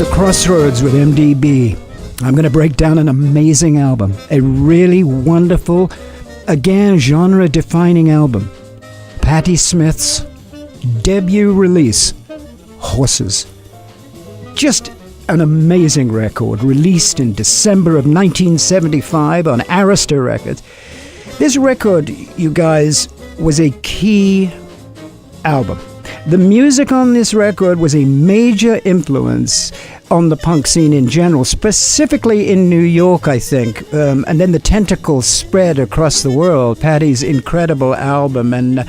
the crossroads with MDB. I'm going to break down an amazing album, a really wonderful, again, genre-defining album. Patti Smith's debut release, Horses. Just an amazing record, released in December of 1975 on Arista Records. This record, you guys, was a key album. The music on this record was a major influence on the punk scene in general, specifically in New York, I think. And then the tentacles spread across the world. Patti's incredible album. And,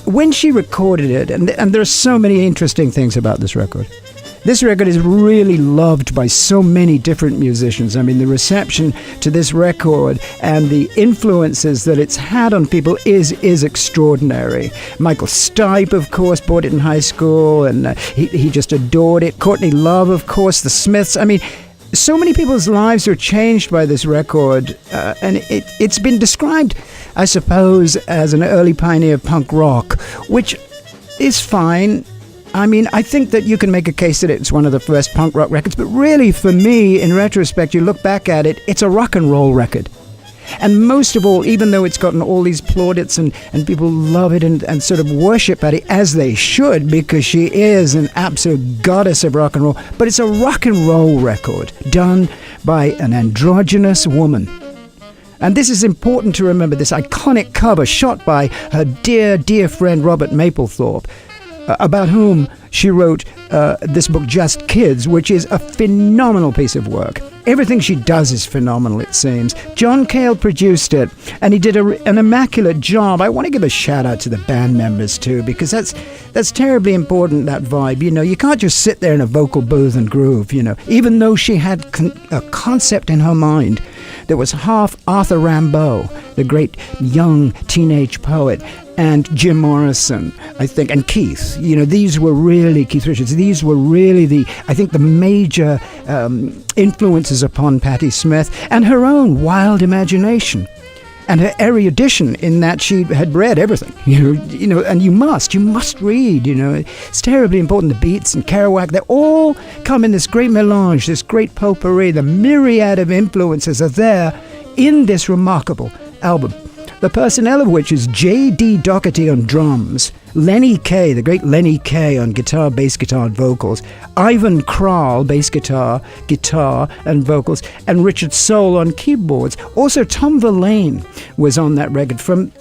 when she recorded it, and there are so many interesting things about this record. This record is really loved by so many different musicians. I mean, the reception to this record and the influences that it's had on people is extraordinary. Michael Stipe, of course, bought it in high school, and he just adored it. Courtney Love, of course, the Smiths. I mean, so many people's lives are changed by this record, and it's been described, I suppose, as an early pioneer of punk rock, which is fine. I mean, I think that you can make a case that it's one of the first punk rock records, but really, for me, in retrospect, you look back at it, it's a rock and roll record. And most of all, even though it's gotten all these plaudits and people love it and sort of worship Patti, as they should, because she is an absolute goddess of rock and roll, but it's a rock and roll record done by an androgynous woman. And this is important to remember, this iconic cover shot by her dear, dear friend Robert Mapplethorpe, about whom she wrote this book, Just Kids, which is a phenomenal piece of work. Everything she does is phenomenal, it seems. John Cale produced it, and he did an immaculate job. I want to give a shout-out to the band members, too, because that's terribly important, that vibe. You can't just sit there in a vocal booth and groove, even though she had a concept in her mind that was half Arthur Rimbaud, the great young teenage poet, and Jim Morrison, I think, and Keith. These were really, Keith Richards, these were really the major influences upon Patti Smith, and her own wild imagination and her erudition in that she had read everything, and you must read, it's terribly important. The Beats and Kerouac, they all come in this great melange, this great potpourri. The myriad of influences are there in this remarkable album, the personnel of which is J.D. Doherty on drums, Lenny Kaye, the great Lenny Kaye on guitar, bass guitar, and vocals, Ivan Kral, bass guitar, and vocals, and Richard Soule on keyboards. Also, Tom Verlaine was on that record from,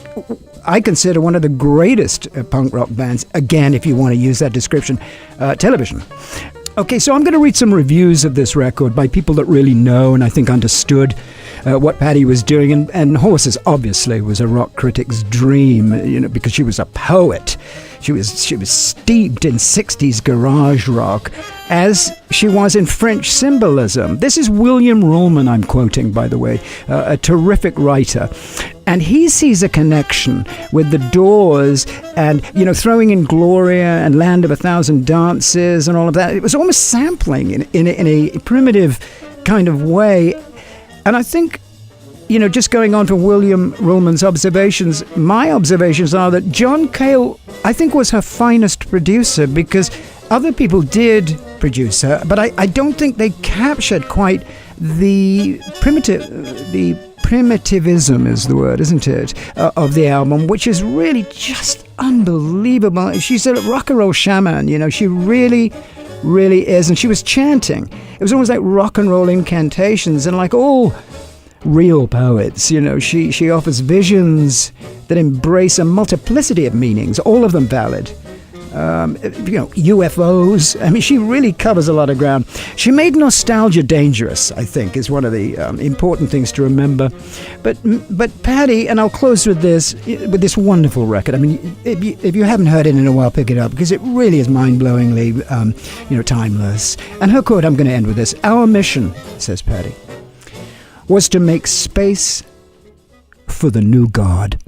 I consider, one of the greatest punk rock bands, again, if you want to use that description, Television. Okay, so I'm going to read some reviews of this record by people that really know and I think understood what Patti was doing. And Horses, obviously, was a rock critic's dream, because she was a poet. She was steeped in 60s garage rock, as she was in French symbolism. This is William Ruhlman I'm quoting, by the way, a terrific writer. And he sees a connection with the Doors and, throwing in Gloria and Land of a Thousand Dances and all of that. It was almost sampling in a primitive kind of way. And I think, just going on from William Ruhlman's observations, my observations are that John Cale, I think, was her finest producer, because other people did produce her, but I don't think they captured quite the primitivism is the word, isn't it, of the album, which is really just unbelievable. She's a rock and roll shaman, she really, really is. And she was chanting. It was almost like rock and roll incantations, and like all real poets, she offers visions that embrace a multiplicity of meanings, all of them valid. UFOs. I mean, she really covers a lot of ground. She made nostalgia dangerous, I think, is one of the important things to remember. But Patti, and I'll close with this wonderful record. I mean, if you haven't heard it in a while, pick it up, because it really is mind-blowingly, timeless. And her quote, I'm going to end with this: "Our mission," says Patti, "was to make space for the new God."